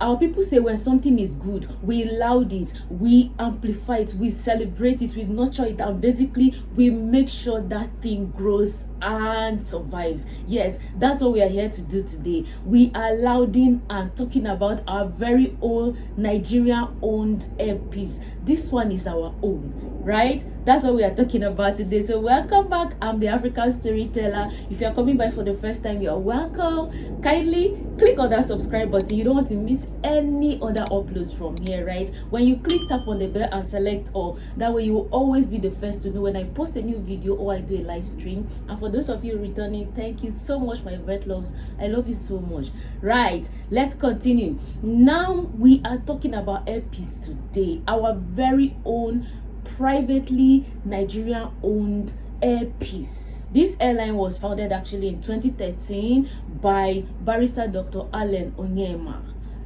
Our people say when something is good, we laud it, we amplify it, we celebrate it, we nurture it, and basically we make sure that thing grows and survives. Yes, that's what we are here to do today. We are lauding and talking about our very own Nigerian-owned airpiece. This one is our own, right? That's what we are talking about today. So welcome back. I'm the African Storyteller. If you are coming by for the first time, you're welcome. Kindly click on that subscribe button. You don't want to miss any other uploads from here, right? When you click tap on the bell and select all, that way you will always be the first to know when I post a new video or I do a live stream. And for those of you returning, thank you so much, my vet loves. I love you so much. Right, let's continue. Now we are talking about airpiece today, our very own privately Nigerian owned airpiece. This airline was founded actually in 2013 by barrister Dr. Allen Onyema,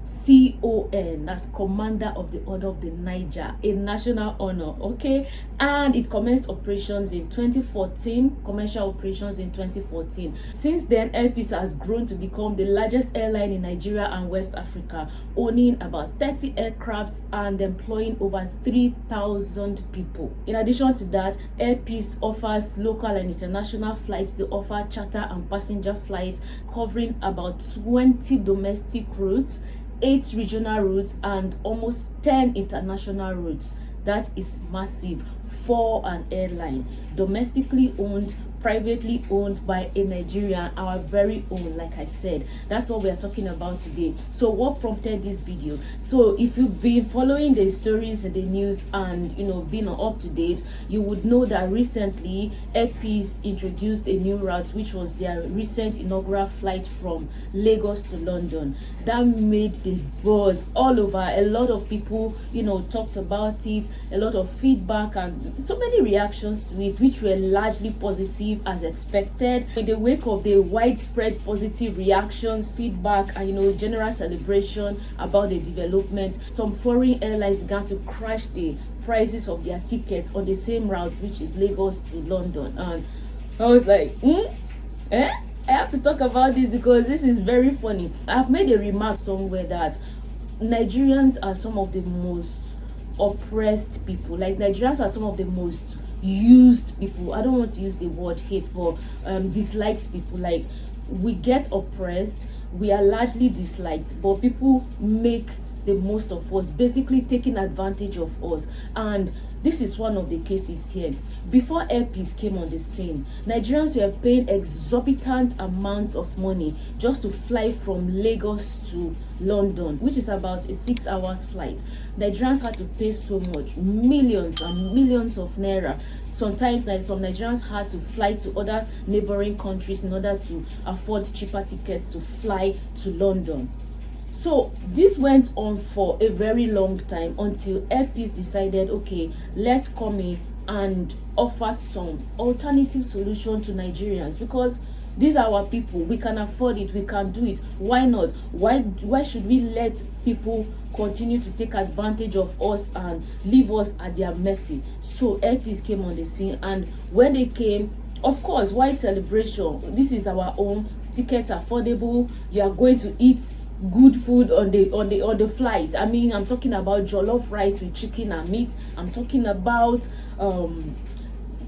CON, that's Commander of the Order of the Niger, a national honor, okay? And it commenced operations in 2014, commercial operations in 2014. Since then, Airpeace has grown to become the largest airline in Nigeria and West Africa, owning about 30 aircraft and employing over 3,000 people. In addition to that, Airpeace offers local and international flights. They offer charter and passenger flights covering about 20 domestic routes, 8 regional routes, and almost 10 international routes. That is massive for an airline. Domestically owned, privately owned by a Nigerian, our very own. Like I said, that's what we are talking about today. So what prompted this video? So if you've been following the stories in the news and been up to date, you would know that recently Airpeace introduced a new route, which was their recent inaugural flight from Lagos to London. That made the buzz all over. A lot of people talked about it, a lot of feedback and so many reactions to it, which were largely positive as expected. In the wake of the widespread positive reactions, feedback, and general celebration about the development, some foreign airlines began to crash the prices of their tickets on the same route, which is Lagos to London. And I was like, I have to talk about this because this is very funny. I've made a remark somewhere that Nigerians are some of the most oppressed people. Like, Nigerians are some of the most used people. I don't want to use the word hate, but disliked people. Like, we get oppressed, we are largely disliked, but people make the most of us, basically taking advantage of us. And this is one of the cases here. Before Airpeace came on the scene, Nigerians were paying exorbitant amounts of money just to fly from Lagos to London, which is about a 6 hours flight. Nigerians had to pay so much, millions and millions of naira. Sometimes some Nigerians had to fly to other neighboring countries in order to afford cheaper tickets to fly to London. So this went on for a very long time until Airpeace decided, okay, let's come in and offer some alternative solution to Nigerians, because these are our people. We can afford it, we can do it. Why not? Why should we let people continue to take advantage of us and leave us at their mercy? So Airpeace came on the scene, and when they came, of course, wide celebration. This is our own, tickets affordable. You are going to eat good food on the flight. I mean, I'm talking about jollof rice with chicken and meat. I'm talking about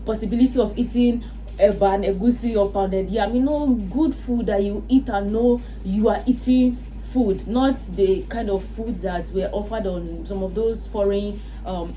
possibility of eating eba and egusi or pounded yam. Good food that you eat and know you are eating food, not the kind of foods that were offered on some of those foreign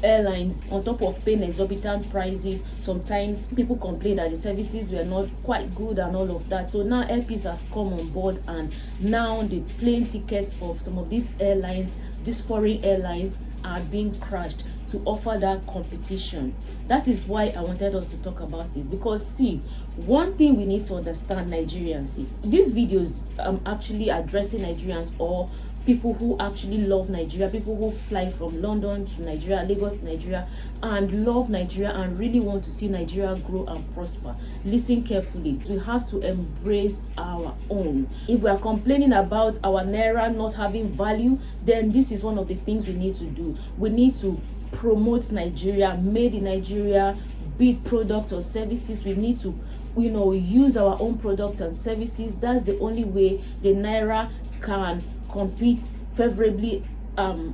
airlines. On top of paying exorbitant prices, sometimes people complain that the services were not quite good and all of that. So now Airpeace has come on board, and now the plane tickets of some of these airlines, these foreign airlines, are being crashed to offer that competition. That is why I wanted us to talk about it, because see, one thing we need to understand, Nigerians, is this video is actually addressing Nigerians or people who actually love Nigeria, people who fly from London to Nigeria, Lagos to Nigeria, and love Nigeria and really want to see Nigeria grow and prosper. Listen carefully. We have to embrace our own. If we are complaining about our naira not having value, then this is one of the things we need to do. We need to promote Nigeria, made in Nigeria, be it product or services. We need to use our own products and services. That's the only way the naira can compete favorably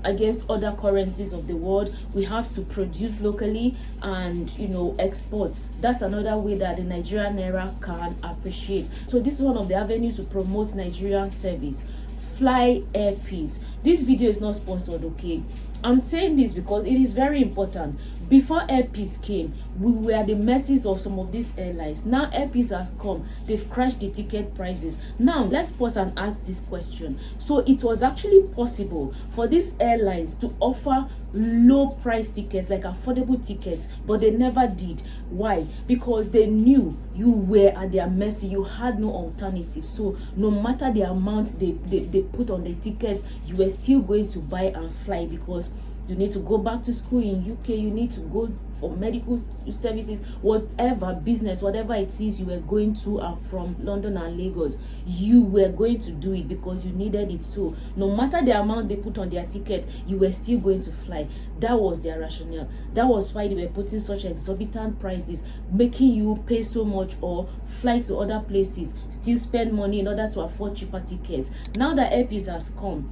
against other currencies of the world. We have to produce locally and export. That's another way that the Nigerian naira can appreciate. So this is one of the avenues to promote Nigerian service. Fly Air Peace. This video is not sponsored, okay? I'm saying this because it is very important. Before Air Peace came, we were at the mercies of some of these airlines. Now Air Peace has come, they've crashed the ticket prices. Now let's pause and ask this question. So it was actually possible for these airlines to offer low price tickets, like affordable tickets, but they never did. Why? Because they knew you were at their mercy. You had no alternative. So no matter the amount they put on the tickets, you were still going to buy and fly, because you need to go back to school in UK, you need to go for medical services, whatever business, whatever it is you were going to and from London and Lagos, you were going to do it because you needed it. So no matter the amount they put on their ticket, you were still going to fly. That was their rationale. That was why they were putting such exorbitant prices, making you pay so much or fly to other places, still spend money in order to afford cheaper tickets. Now that Air Peace has come,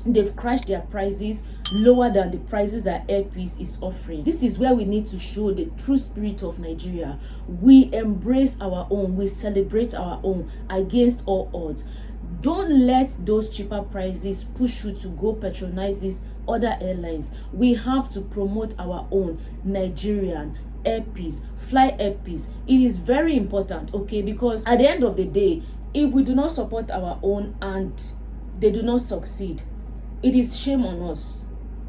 they've crashed their prices lower than the prices that Air Peace is offering. This is where we need to show the true spirit of Nigeria. We embrace our own, we celebrate our own against all odds. Don't let those cheaper prices push you to go patronize these other airlines. We have to promote our own Nigerian Air Peace. Fly Air Peace. It is very important, okay? Because at the end of the day, if we do not support our own and they do not succeed, it is shame on us.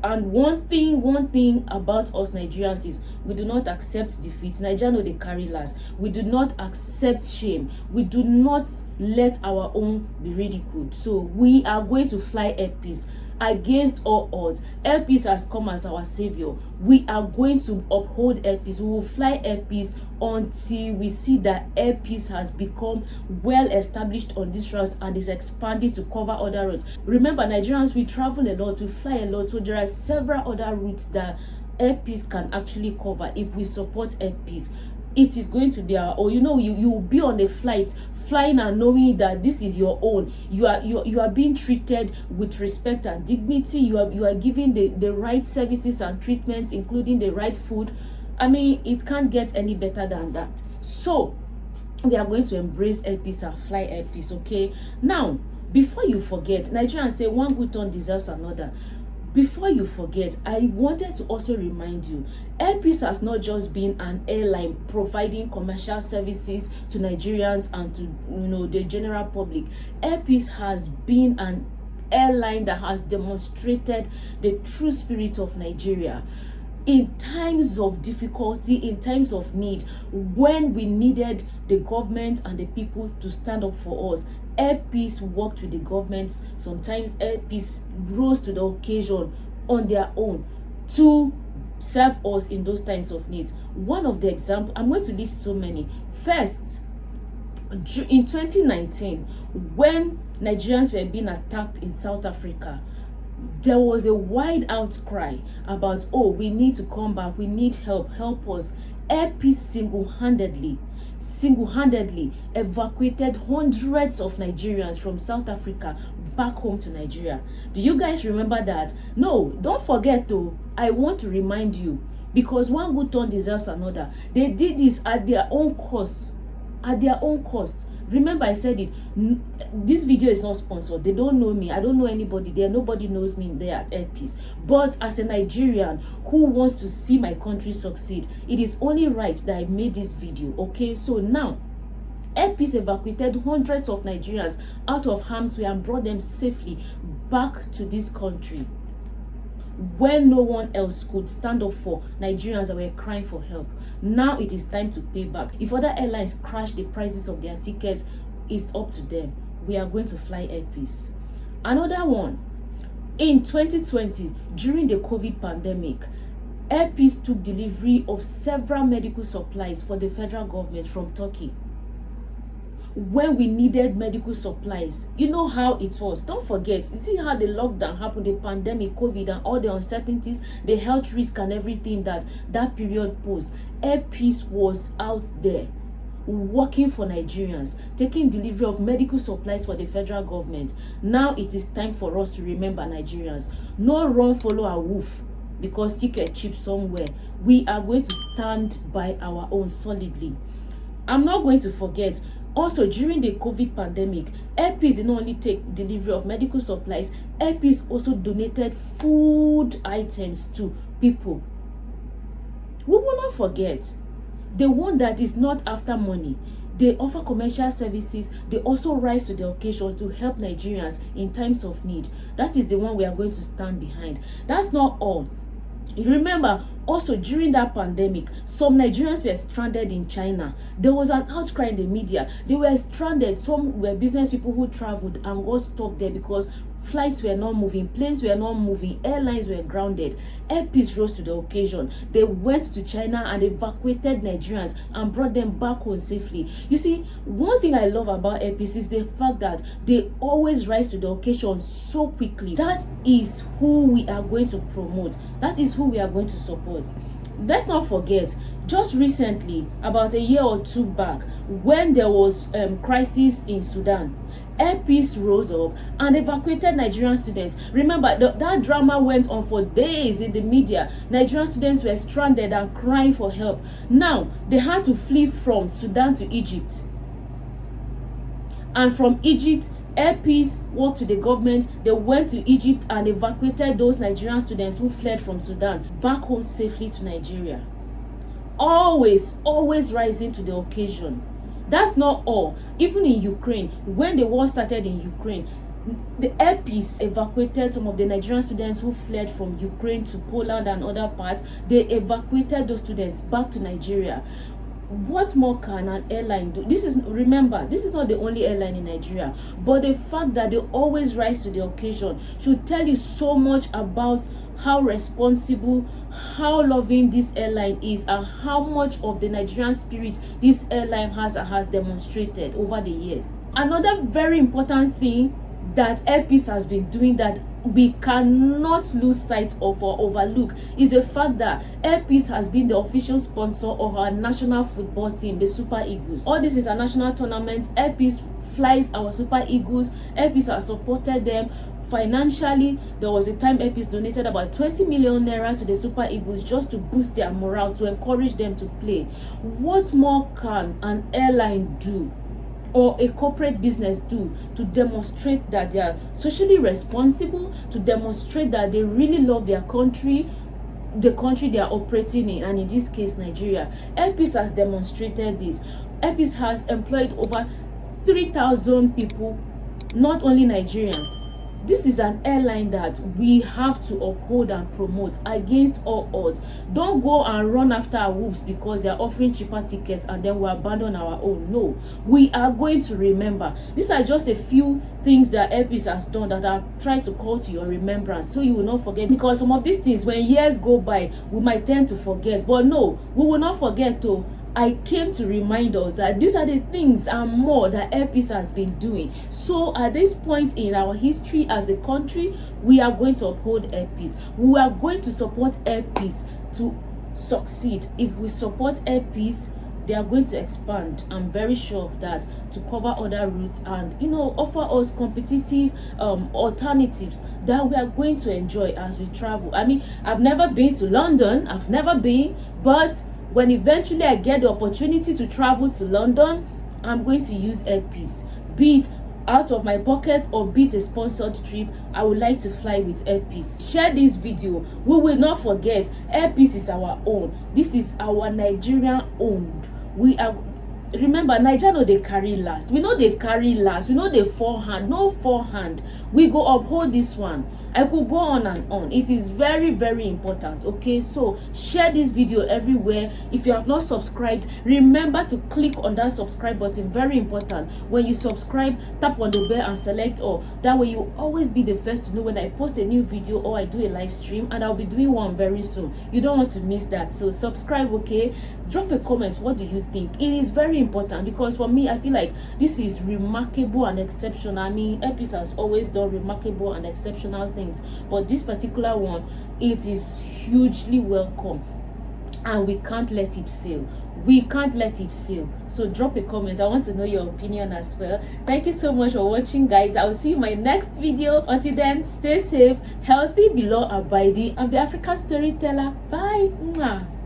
And one thing about us Nigerians is we do not accept defeat. Nigeria know they carry last. We do not accept shame. We do not let our own be ridiculed. So we are going to fly Air Peace against all odds. Air Peace has come as our savior. We are going to uphold Air Peace. We will fly Air Peace until we see that Air Peace has become well established on this route and is expanding to cover other routes. Remember, Nigerians, we travel a lot, we fly a lot, so there are several other routes that Air Peace can actually cover if we support Air Peace. It is going to be our own. You will be on a flight flying and knowing that this is your own. You are being treated with respect and dignity. You are given the right services and treatments, including the right food. I mean, it can't get any better than that. So we are going to embrace Air Peace and fly Air Peace, okay? Now, before you forget, Nigerians say one good turn deserves another. Before you forget, I wanted to also remind you, Air Peace has not just been an airline providing commercial services to Nigerians and to the general public. Air Peace has been an airline that has demonstrated the true spirit of Nigeria. In times of difficulty, in times of need, when we needed the government and the people to stand up for us, Air Peace worked with the government. Sometimes Air Peace rose to the occasion on their own to serve us in those times of needs. One of the examples, I'm going to list so many. First, in 2019, when Nigerians were being attacked in South Africa, there was a wide outcry about, oh, we need to come back, we need help us. Air Peace single-handedly evacuated hundreds of Nigerians from South Africa back home to Nigeria. Do you guys remember that? No, don't forget though. I want to remind you, because one good turn deserves another. They did this at their own cost. Remember, I said it. This video is not sponsored. They don't know me. I don't know anybody there. Nobody knows me there at Air Peace. But as a Nigerian who wants to see my country succeed, it is only right that I made this video. Okay, so now Air Peace evacuated hundreds of Nigerians out of harm's way and brought them safely back to this country when no one else could stand up for Nigerians that were crying for help. Now it is time to pay back. If other airlines crash the prices of their tickets, it's up to them. We are going to fly Air Peace. Another one, in 2020, during the COVID pandemic, Air Peace took delivery of several medical supplies for the federal government from Turkey. When we needed medical supplies, you know how it was. Don't forget, you see how the lockdown happened, the pandemic, COVID, and all the uncertainties, the health risk and everything that period posed. Air Peace was out there working for Nigerians, taking delivery of medical supplies for the federal government. Now it is time for us to remember Nigerians. No run follow a wolf because ticket cheap somewhere. We are going to stand by our own solidly. I'm not going to forget, also during the COVID pandemic, Airpeace did not only take delivery of medical supplies, Airpeace also donated food items to people. We will not forget, the one that is not after money. They offer commercial services. They also rise to the occasion to help Nigerians in times of need. That is the one we are going to stand behind. That's not all. Remember, also during that pandemic, some Nigerians were stranded in China. There was an outcry in the media. They were stranded. Some were business people who traveled and got stuck there because flights were not moving, planes were not moving, airlines were grounded. Airpeace rose to the occasion. They went to China and evacuated Nigerians and brought them back home safely. You see, one thing I love about Airpeace is the fact that they always rise to the occasion so quickly. That is who we are going to promote. That is who we are going to support. Let's not forget, just recently, about a year or two back, when there was crisis in Sudan, Airpeace rose up and evacuated Nigerian students. Remember, that drama went on for days in the media. Nigerian students were stranded and crying for help. Now, they had to flee from Sudan to Egypt. And from Egypt, Airpeace worked with the government. They went to Egypt and evacuated those Nigerian students who fled from Sudan back home safely to Nigeria. Always rising to the occasion. That's not all. Even in Ukraine, when the war started in Ukraine, the Airpeace evacuated some of the Nigerian students who fled from Ukraine to Poland and other parts. They evacuated those students back to Nigeria. What more can an airline do? Remember, this is not the only airline in Nigeria, but the fact that they always rise to the occasion should tell you so much about how responsible, how loving this airline is, and how much of the Nigerian spirit this airline has demonstrated over the years. Another very important thing that Airpeace has been doing that we cannot lose sight of or overlook is the fact that Airpeace has been the official sponsor of our national football team, the Super Eagles. All these international tournaments, Airpeace flies our Super Eagles. Airpeace has supported them financially. There was a time Airpeace donated about 20 million naira to the Super Eagles just to boost their morale, to encourage them to play. What more can an airline do or a corporate business do to demonstrate that they are socially responsible, to demonstrate that they really love their country, the country they are operating in, and in this case Nigeria? Airpeace has demonstrated this. Airpeace has employed over 3,000 people, not only Nigerians. This is an airline that we have to uphold and promote against all odds. Don't go and run after our wolves because they are offering cheaper tickets and then we abandon our own. No, we are going to remember. These are just a few things that Airpeace has done that I've tried to call to your remembrance so you will not forget, because some of these things, when years go by, we might tend to forget. But no, we will not forget though. I came to remind us that these are the things and more that Airpeace has been doing. So at this point in our history as a country, we are going to uphold Airpeace. We are going to support Airpeace to succeed. If we support Airpeace, they are going to expand. I'm very sure of that, to cover other routes and offer us competitive alternatives that we are going to enjoy as we travel. I mean, I've never been to London, but when eventually I get the opportunity to travel to London, I'm going to use Airpeace. Be it out of my pocket or be it a sponsored trip, I would like to fly with Airpeace. Share this video. We will not forget, Airpeace is our own. This is our Nigerian owned. Remember, Nigeria know they carry last. We know they carry last. We know they forehand. No forehand. We go uphold this one. I could go on and on. It is very, very important. Okay, so share this video everywhere. If you have not subscribed, remember to click on that subscribe button. Very important. When you subscribe, tap on the bell and select all. That way you always be the first to know when I post a new video or I do a live stream, and I'll be doing one very soon. You don't want to miss that. So subscribe, okay? Drop a comment. What do you think? It is very important because for me, I feel like this is remarkable and exceptional. I mean, Airpeace has always done remarkable and exceptional things, but this particular one, it is hugely welcome and we can't let it fail. we can't let it fail. So drop a comment. I want to know your opinion as well. Thank you so much for watching, guys. I'll see you in my next video. Until then, stay safe, healthy, below abiding. I'm the African storyteller. Bye. Mwah.